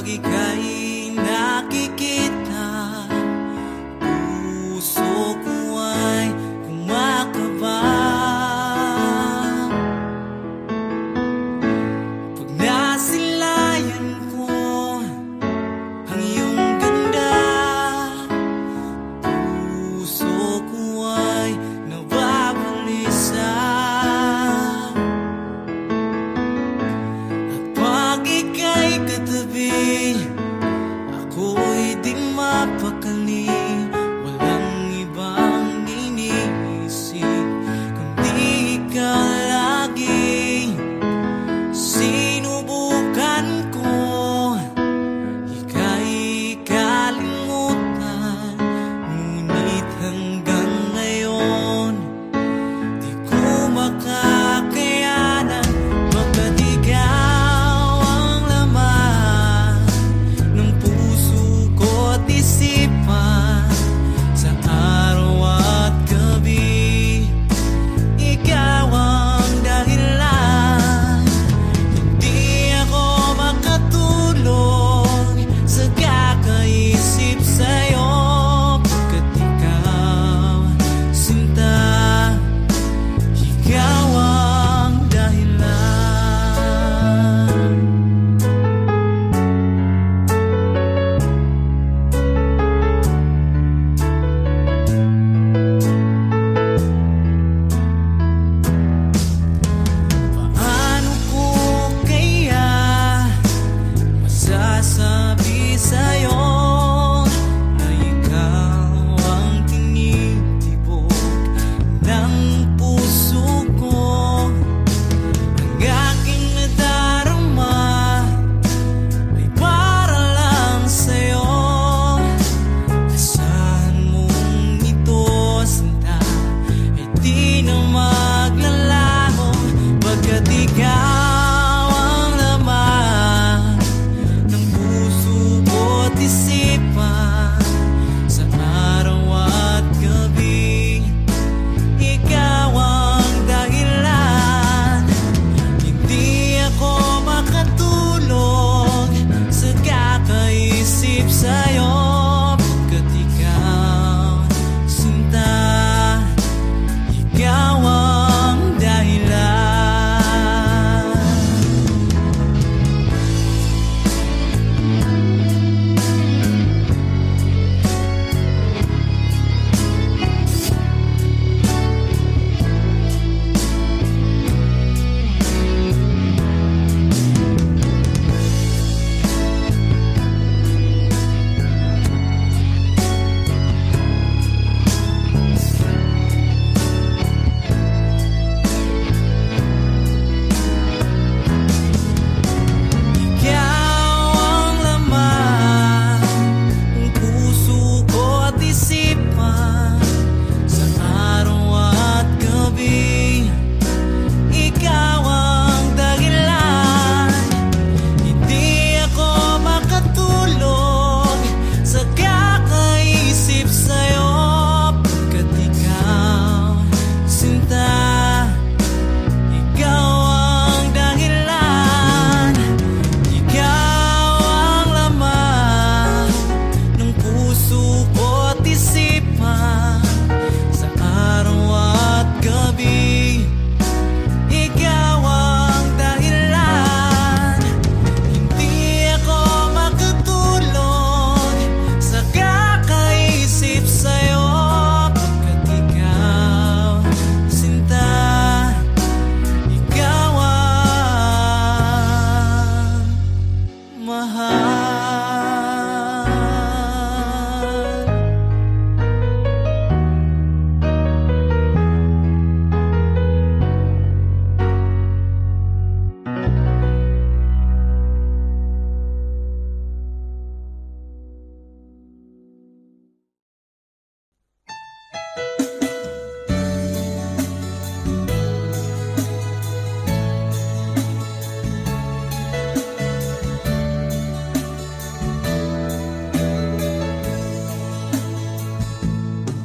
ika'y nakikita, puso ko ay kumakaba. Pag nasilayan ko ang iyong ganda, puso ko ay nababalisa. At pag ika'y katabi, ako'y di mapakali. Walang ibang iniisip kundi ikaw lagi. Sinubukan ko ika'y kalimutan, ngunit hanggang ngayon di ko makakayanan. Baga't ikaw ang laman ng puso ko't isipan, sa araw at gabi ikaw ang dahilan. Hindi ako makatulog sa kakaisip sa'yo, pagkat ikaw, sinta, ikaw ang dahilan. Paano ko kaya masasabi sa'yo na ikaw ang tinitibok ng puso ko? Ang aking nadarama ay para lang sa'yo. Asahan mong ito, sinta, ay di na maglalaho. Baga't ikaw ang laman ng puso ko't isipan, sa araw at gabi ikaw ang dahilan. Hindi ako makatulog sa kakaisip sa'yo, pagkat ikaw, sinta, ikaw ang dahilan. Ikaw ang laman ng puso ko't isipan, sa araw at gabi ikaw ang dahilan. Hindi ako makatulog sa kakaisip sa'yo, pagkat ikaw, sinta, ikaw ang dahilan. Ikaw ang laman ng puso ko't isipan, sa araw at gabi ikaw ang dahilan. Hindi ako makatulog sa kakaisip sa'yo, pagkat ikaw, sinta, ikaw ang mahal.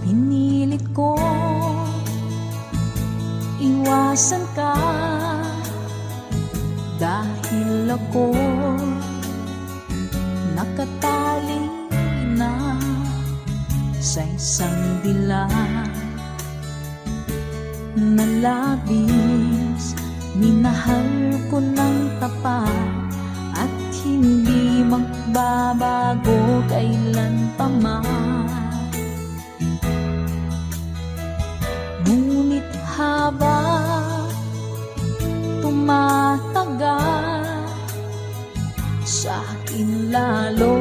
Pinilit ko iwasan ka, dahil ako halina sa isang dilag na labis. Minahal ko ng tapat at hindi magbabago kailan pa man. Ngunit habang tumatagal, sa akin lalo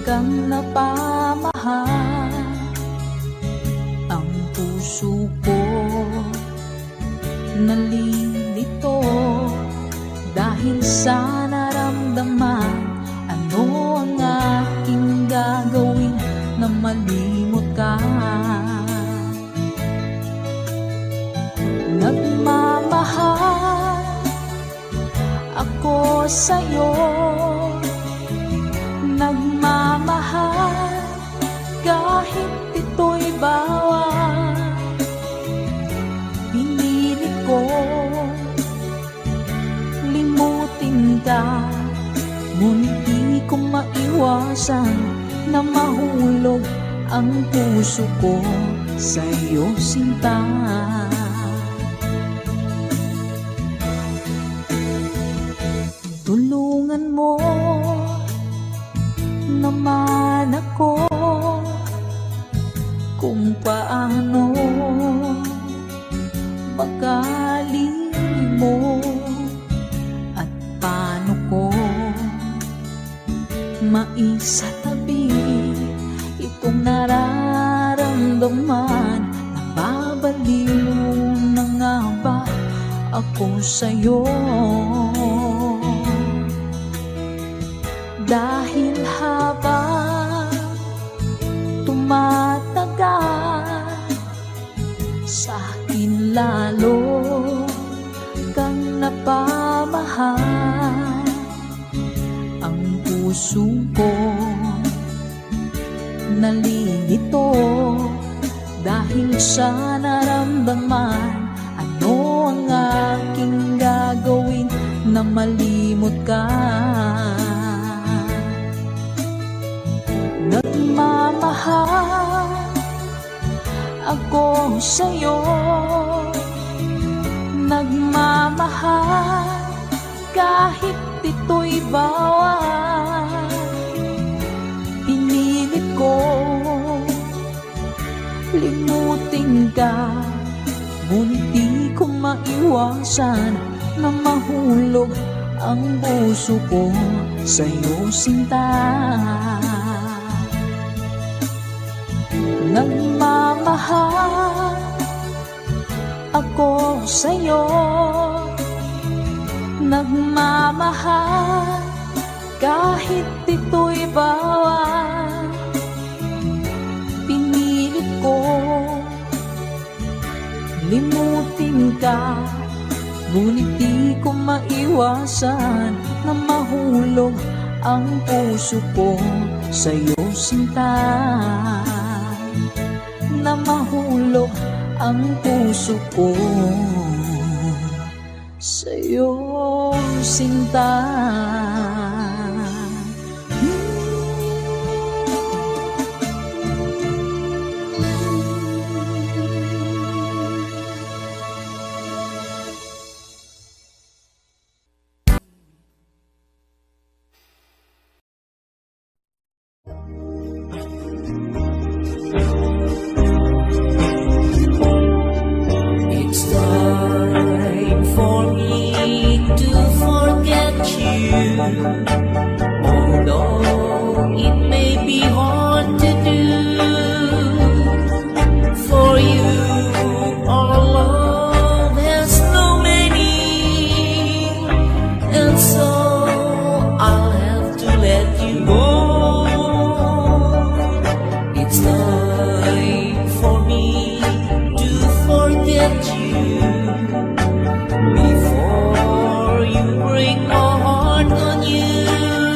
kang napamahal. Ang puso ko nalilito dahil sa naramdaman. Ano ang aking gagawin na malimot ka? Nagmamahal ako sa'yo, nagmamahal kahit ito'y bawal. Pinilit ko limutin ka, ngunit di ko maiwasan na mahulog ang puso ko sa'yo, sinta. Tulungan mo naman ako kung paano makalimot at paano ko maisatabi itong nararamdaman. Nababaliw na nga ba ako sa'yo? Dahil habang tumatagal, sa akin lalo kang napamahal. Ang puso ko nalilito dahil sa naramdaman. Ano ang aking gagawin na malimot ka? Nagmamahal ako sa'yo, nagmamahal kahit ito'y bawal. Pinilit ko limutin ka, ngunit di ko maiwasan na mahulog ang puso ko sa'yo, sinta. Nagmamahal ako sa'yo, nagmamahal kahit ito'y bawal. Pinilit ko limutin ka, ngunit di ko maiwasan na mahulog ang puso ko sa'yo, sinta. Na mahulog ang puso ko sa'yo, sinta. It's time for me to forget you, although it may be hard to do. For you, our love has no meaning, and so I'll have to let you go. It's time for me to forget you before you break my heart on you.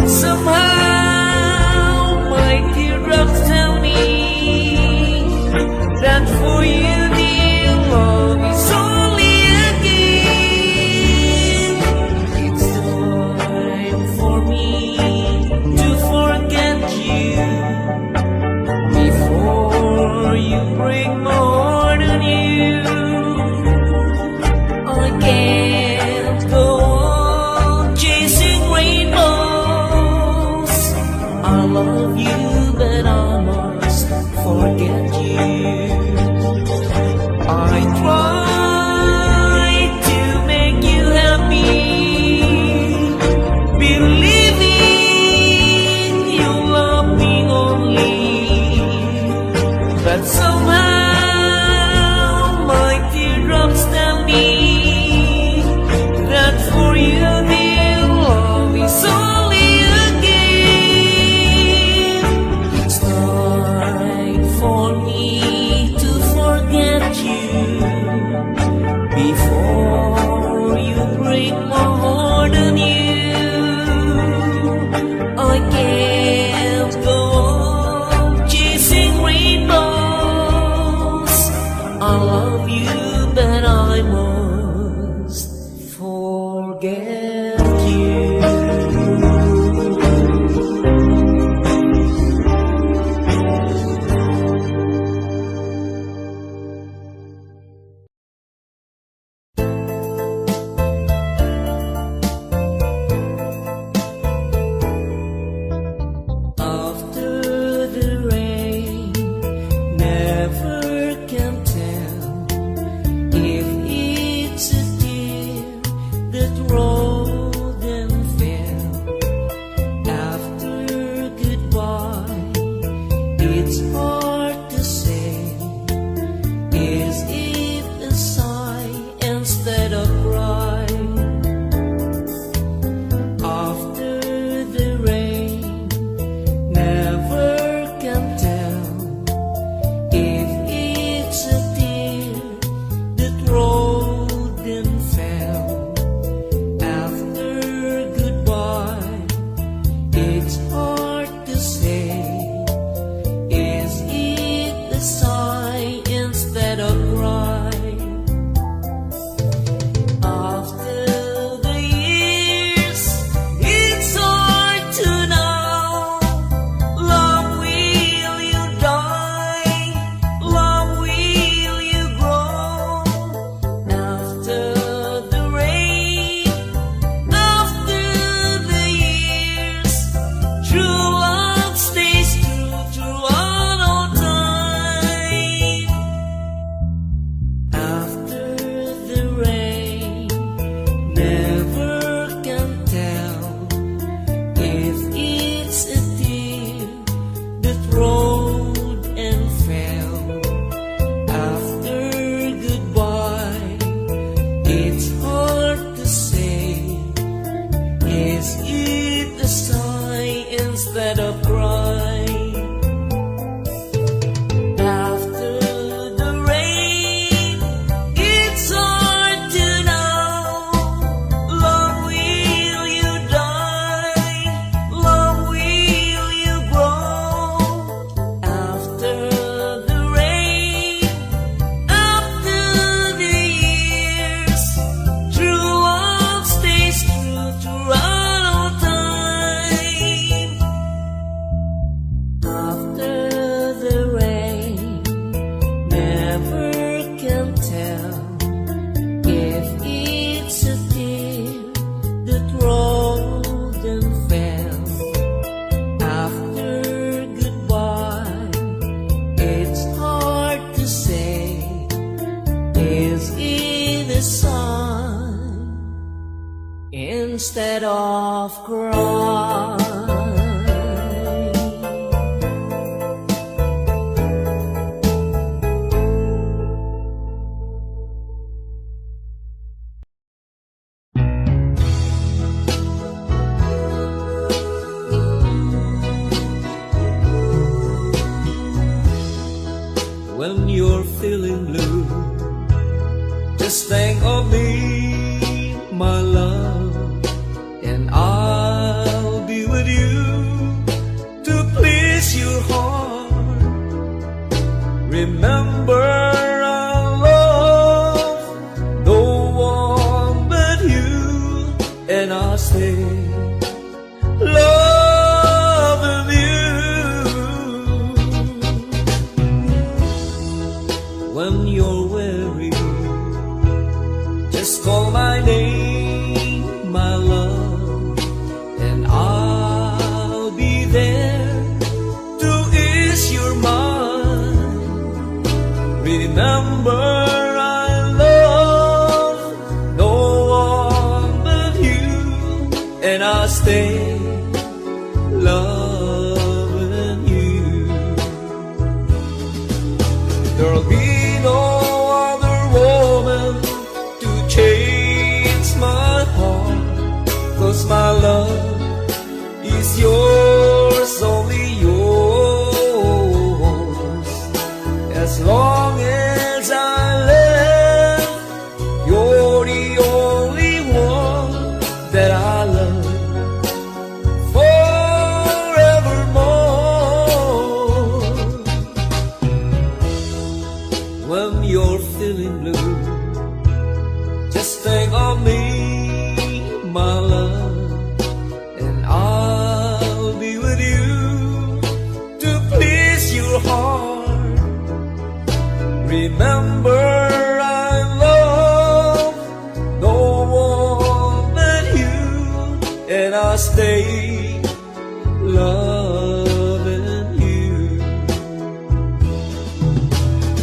Somehow my teardrops tell me that for you dear love is only a game. It's time for me to forget you before you break my heart anew. I can't go on chasing rainbows. I love you, but I must forget you. I tried to make you happy, believing you love me only, but somehow my teardrops tell me that for you dear love is only a game. It's time for me to forget you before you break my heart anew. I can't go on chasing rainbows. I love you, but I must forget you. After the rain, never can tell if it's a tear that rolled and fell. After goodbye, it's hard to say. Is it a sigh instead of cry? After the rain, never can tell if it's a tear that rolled and fell. After goodbye, it's hard to say. Is it a sigh instead of cry? After the years, it's hard to know. Love, will you die? Love, will you grow? After the rain, after the years, true love stays true throughout all time. After the rain, never can tell if it's a tear that rolled and fell. After goodbye, it's hard to say. Is it a sigh instead of cry? After the rain, it's hard to know. Love, will you die? Love, will you grow? After the rain, after the years, true love stays true throughout all time. After the rain, never can tell if it's a tear that rolled and fell. After goodbye, it's hard to say. Is it a sigh instead of cry? When you're feeling blue, just think of me, my love, and I'll be with you. I love no one but you, and I'll stay loving you. There'll be no other woman to change my heart, 'cause my love is yours, only yours. As long as I live, you're the only one that I love forevermore. When you're feeling blue, just think of me, my love, and I'll be with you to please your heart. Remember, I love no one but you, and I'll stay loving you.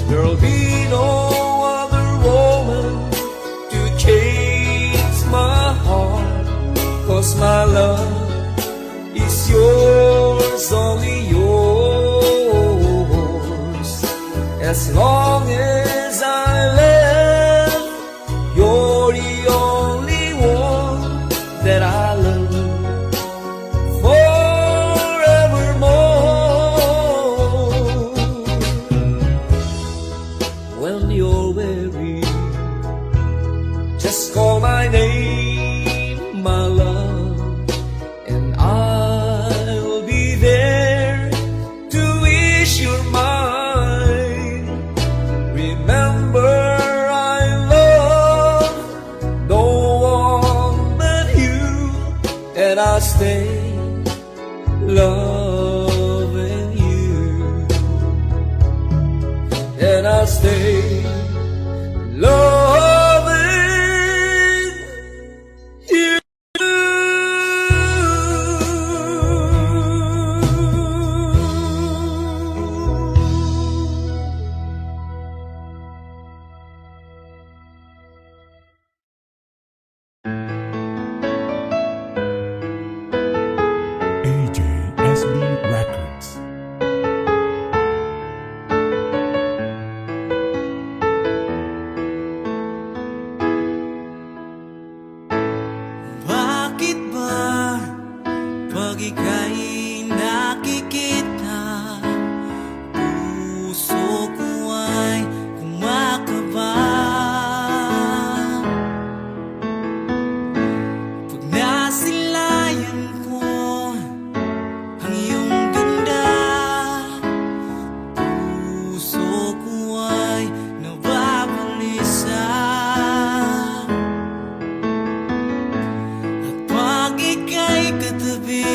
There'll be no other woman to change my heart, 'cause my love is yours, only yours. As long as I live, you're the only one that I love forevermore. When you're weary, just call my name, my love, and I'll be there to ease your mind. Remember, I love no one but you, and I'll stay loving you, and I'll stay loving you. AJSB Records. Bakit ba pag ika'y nakikita, puso ko ay kumakaba? Pag nasilayan ko ang iyong ganda, puso ko ay nababalisa. At pag ika'y katabi,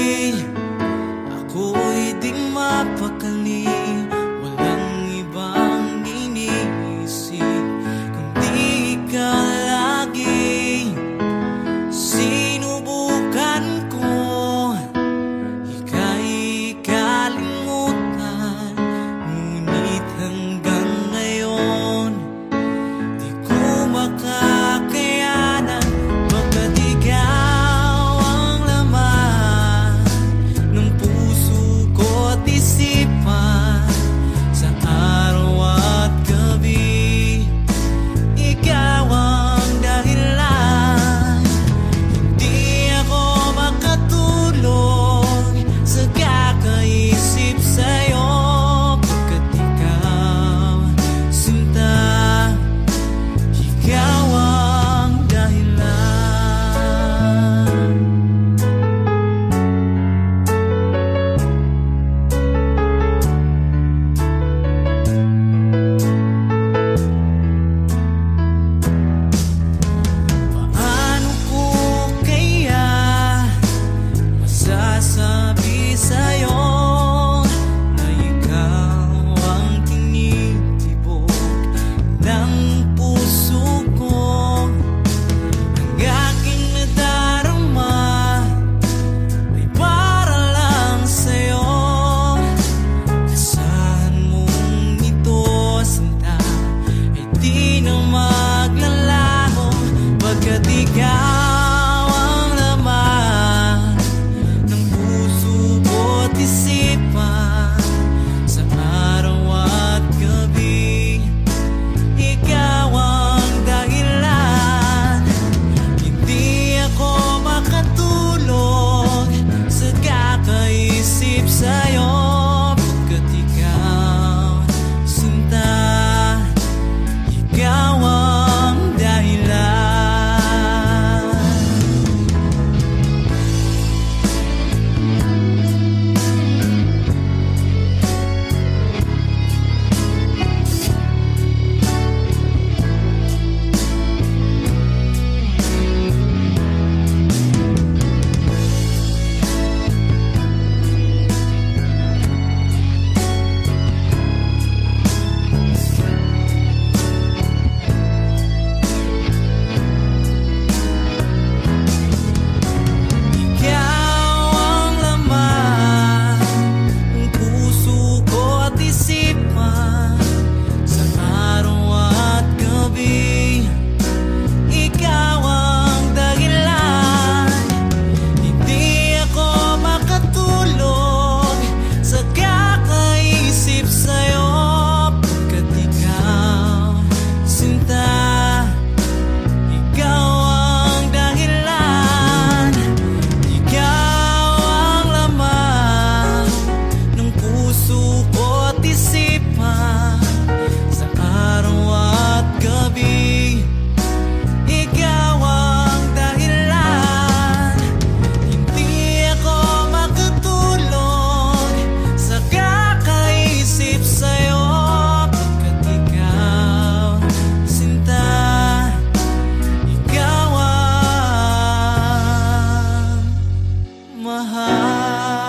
mahal.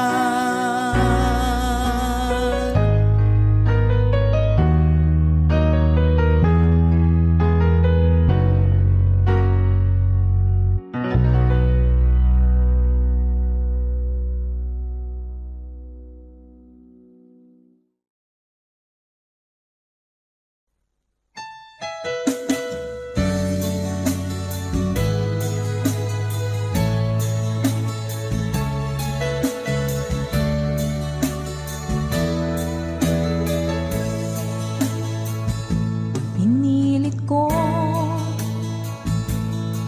Pinilit ko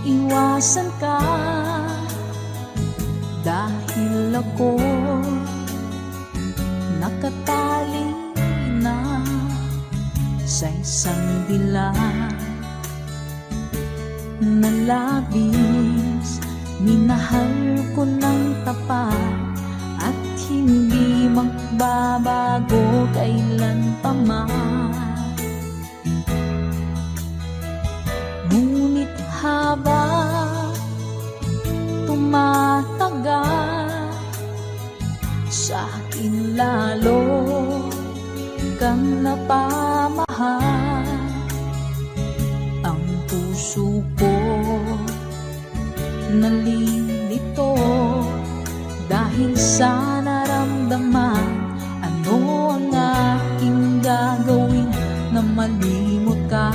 iwasan ka dahil ako nakatali na sa isang dilag na labis. Minahal ko ng tapat at hindi magbabago kailan pa man. Ngunit habang tumatagal, sa akin lalo kang napamahal. Ang puso ko nalilito dahil sa naramdaman. Ano ang aking gagawin na malimot ka?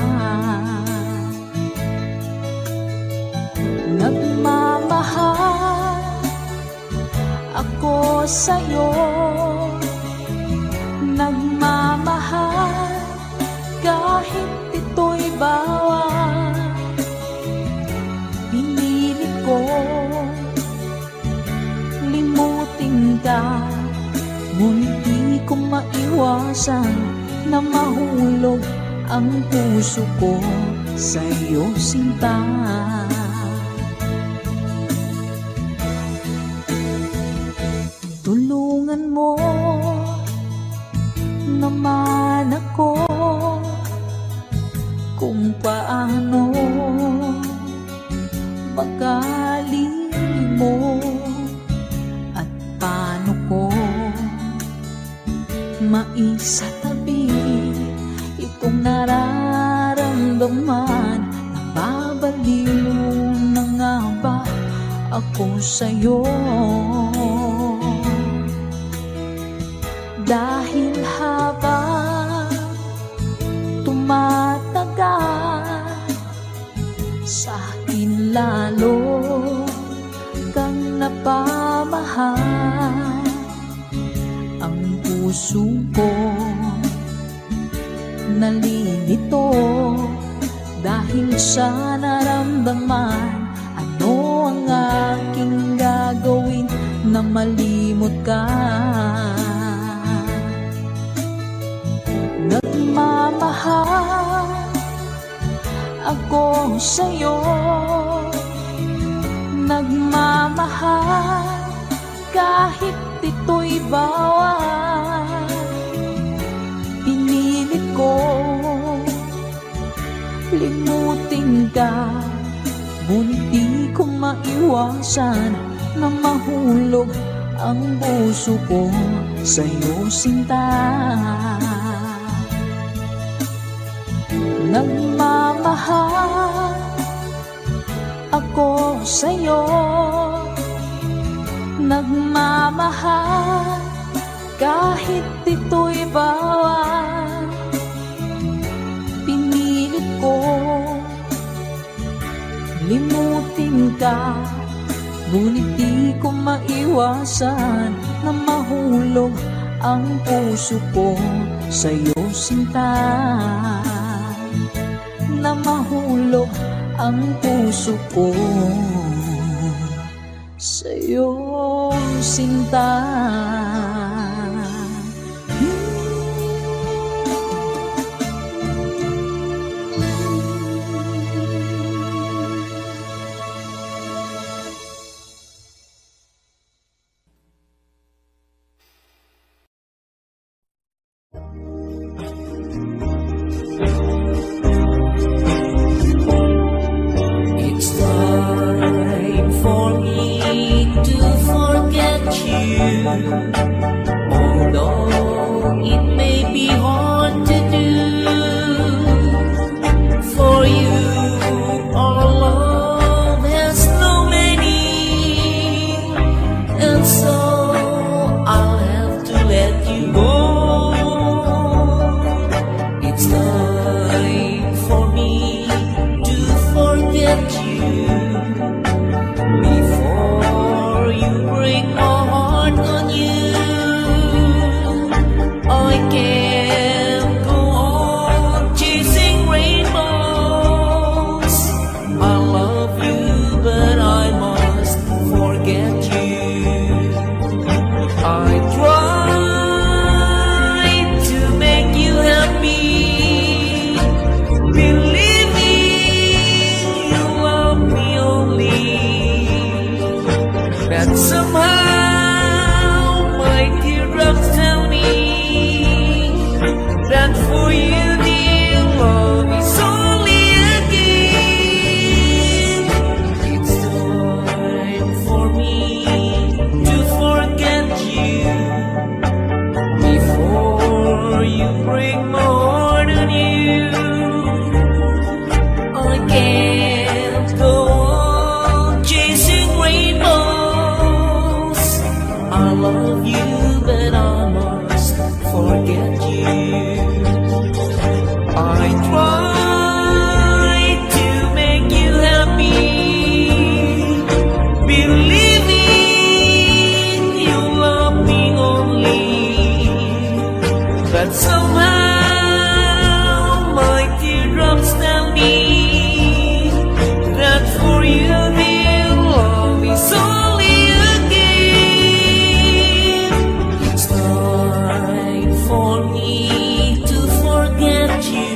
Nagmamahal ako sa'yo, nagmamahal kahit ito'y bawal. Pinilit ko limutin ka, ngunit di ko maiwasan na mahulog ang puso ko sa'yo, sinta. Tulungan mo naman ako kung paano makalimot at paano ko maisatabi itong nararamdaman. Nababaliw na nga ba ako sa'yo? Dahil habang tumatagal, sa akin lalo kang napamahal. Ang puso ko nalilito dahil sa naramdaman. Ano ang aking gagawin na malimot ka? Nagmamahal ako sa'yo, nagmamahal kahit ito'y bawal. Pinilit ko limutin ka, ngunit di ko maiwasan na mahulog ang puso ko sa'yo, sinta. Nagmamahal ako sa'yo, nagmamahal kahit ito'y bawal. Pinilit ko limutin ka, ngunit di ko maiwasan na mahulog ang puso ko sa'yo, sinta. Na mahulog ang puso ko sa'yo, sinta. It's time for me to forget Although it may be hard to do, for you our love has no meaning, and so I'll have to let you go. It's time for me to forget you before you break my heart on you. I can't go on chasing rainbows. I love you, but I must forget you. I tried to make you happy, believing you love me only, but somehow my teardrops tell me that for you dear love is only a game. It's time for me to forget you before you break my heart on you. I can't go on chasing rainbows. I love you, but I must forget you. I tried to make you happy, believing you love me only, but somehow my teardrops tell me that for you dear love is only a game. It's time for me to forget you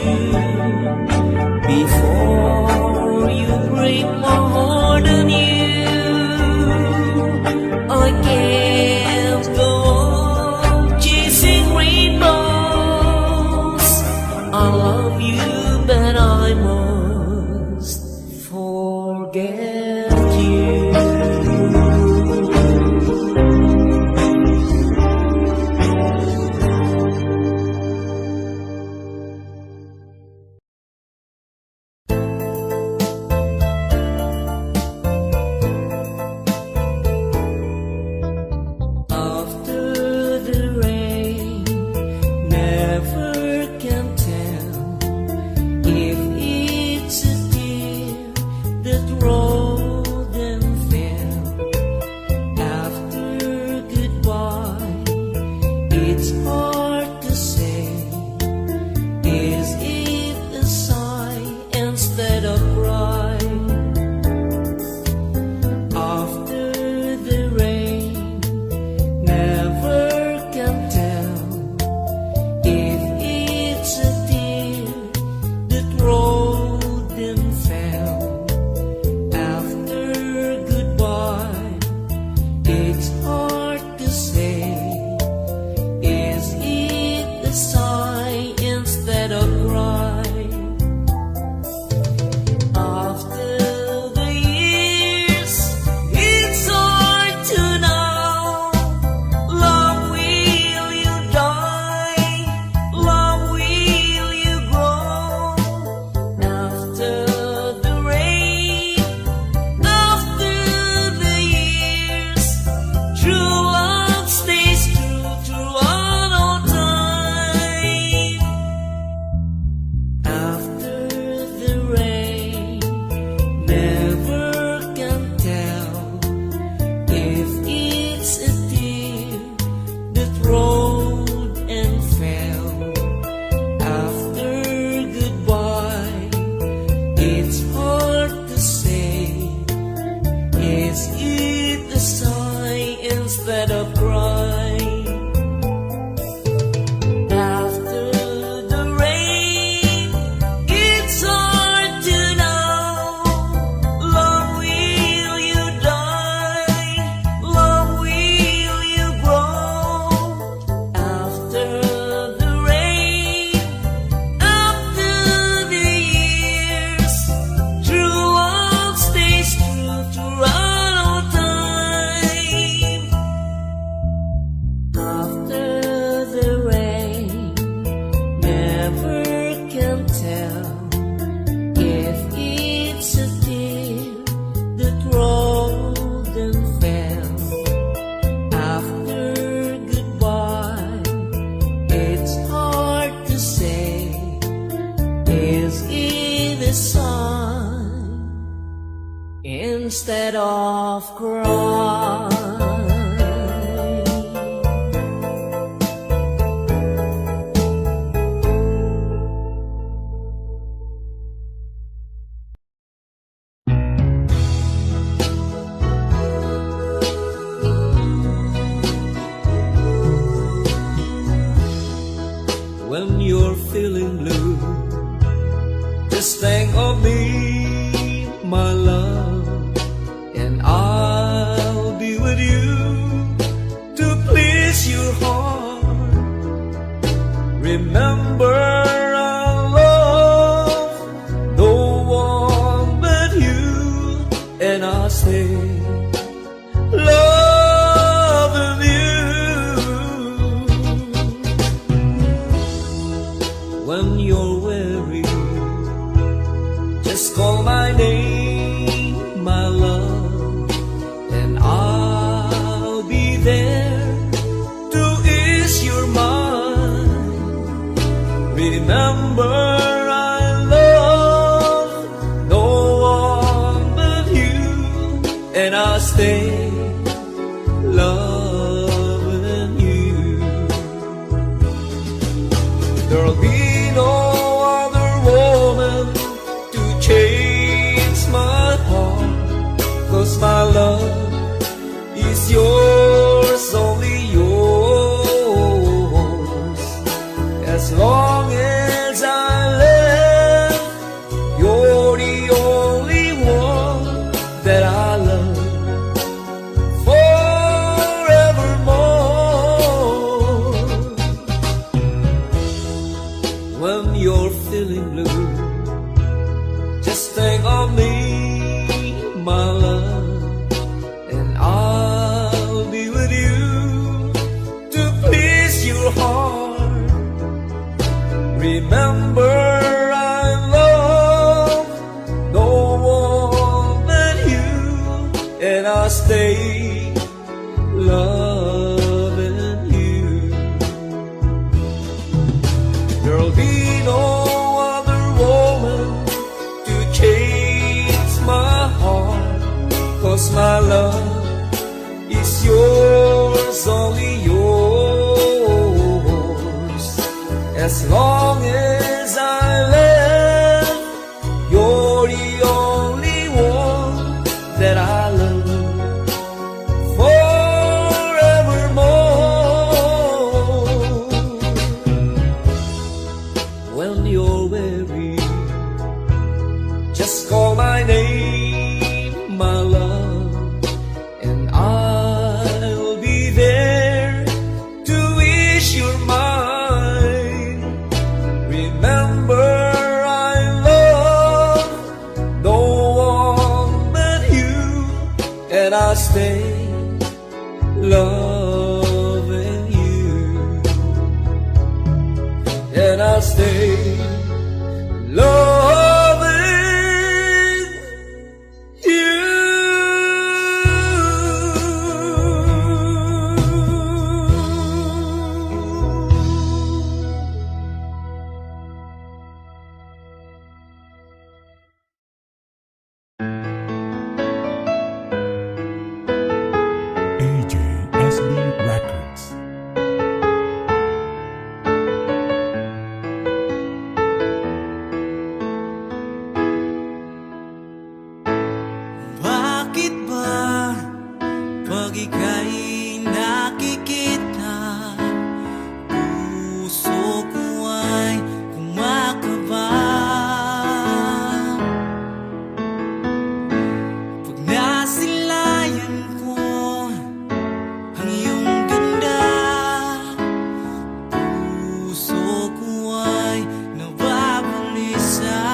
before you break my heart on you. I can't go on chasing rainbows. I love you, but I must forget you. After the rain, never can tell if it's a tear that rolled and fell. After goodbye, it's hard to say. Is it a sigh instead of cry? After the rain, never can tell if it's a tear that rolled and fell. After goodbye, it's hard to say. Is instead of cry. When you're feeling blue, just think of me, my love, and I'll be with you to please your heart. Remember, I love no one but you, and I'll stay loving you. When you're weary, just call my name, my love, and I'll be there to ease your mind. Remember, I love no one but you, and I'll stay loving you. There'll be no other woman to change my heart, 'cause my love is yours, only yours. As long as I live, you're the only one that I love forevermore. When you're feeling blue, just think of me, my love, and I'll be with you to please your heart. Remember, I love no one but you, and I'll stay loving you. There'll be no other woman to change my heart, 'cause my love is yours, only yours. As long as I live, you're the only one that I love forevermore. When you're weary, just call my name, my love, and I'll be there to ease your mind. Remember, I love no one but you, and I'll stay loving you, and I'll stay loving you. AJSB Records. Bakit ba pag ika'y nakikita, puso ko ay kumakaba? Pag nasilayan ko ang iyong ganda, puso ko ay nababalisa.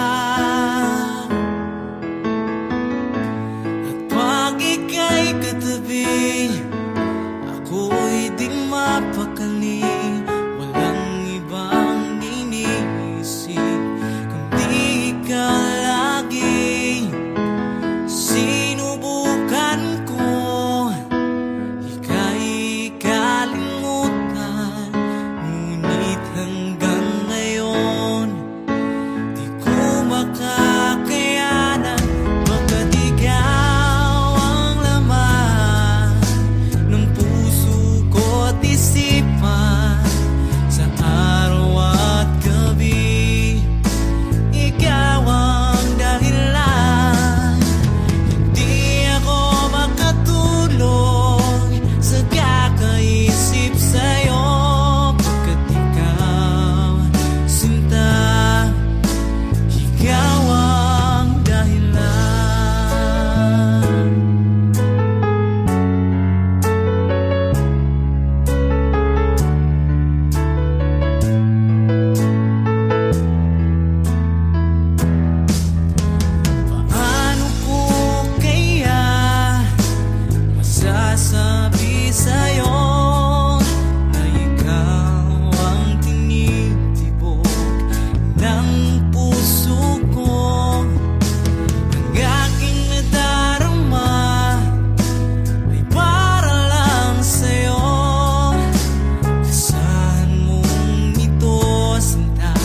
Pag ika'y katabi, ako'y di mapakali. Walang ibang iniisip kundi ikaw lagi. Sinubukan ko ika'y kalimutan, ngunit hanggang ngayon di ko makakayanan. Baga't ikaw isipan sa araw at gabi. Ikaw ang dahilan, hindi ako makatulog sa kakaisip sa'yo. Pagkat ikaw, sinta, ikaw ang dahilan. Paano ko kaya masasabi sa'yo na ikaw ang tinitibok ng puso ko? Ang aking nadarama ay para lang sa'yo. Asahan mong ito, sinta,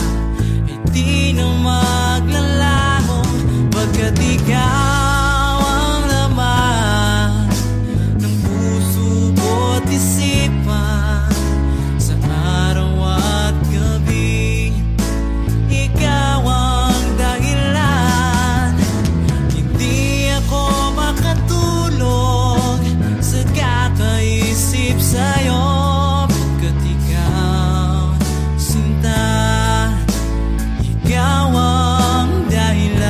ay di na maglalaho. Pagkat ikaw ang laman ng puso ko't isipan sa araw at gabi. Ikaw ang dahilan, hindi ako makatulog sa kakaisip sa'yo. Pagkat ikaw, sinta, ikaw ang dahilan.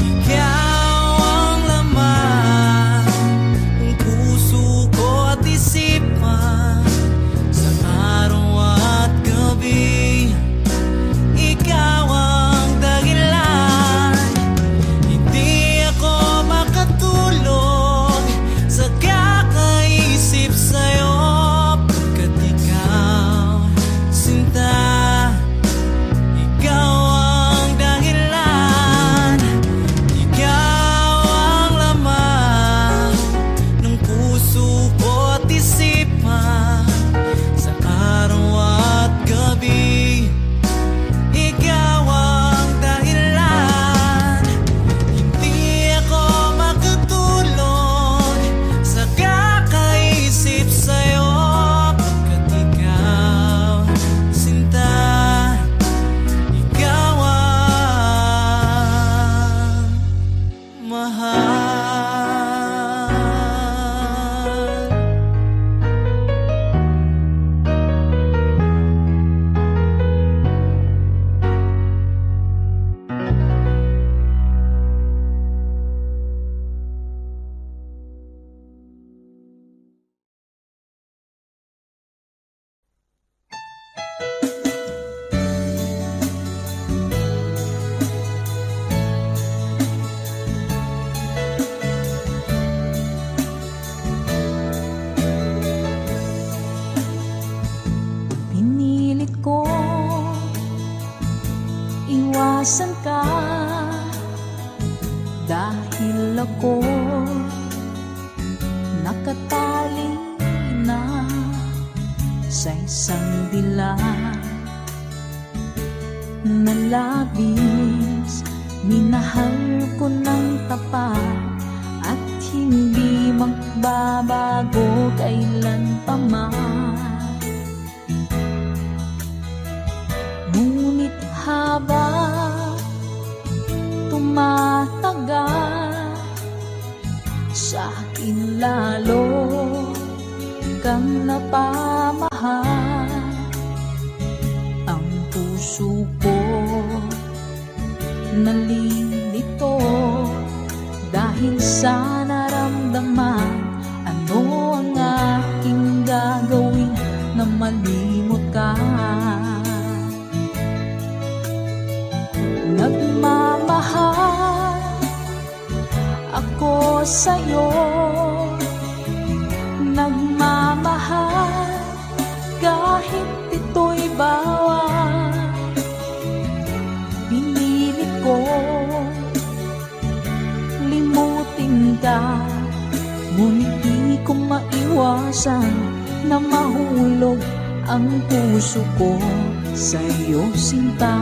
Ikaw ang laman ng puso ko't isipan sa araw at gabi. Ikaw ang dahilan, hindi ako makatulog sa kakaisip sa'yo. Pagkat ikaw, sinta, ikaw ang dahilan. Ikaw ang laman ng puso ko't isipan sa araw at gabi. Ikaw ang dahilan, hindi ako makatulog sa kakaisip sa'yo. Pagkat ikaw, sinta, ikaw ang mahal. Pinilit ko iwasan ka dahil ako nakatali na sa isang dilag na labis. Minahal ko ng tapat at hindi magbabago kailan pa man. Ngunit habang tumatagal, sa akin lalo kang napamahal. Ang puso ko nalilito dahil sa naramdaman. Ano ang aking gagawin na malimot ka? Nagmamahal ako sa'yo, ko maiwasan na mahulog ang puso ko sa iyo, sinta.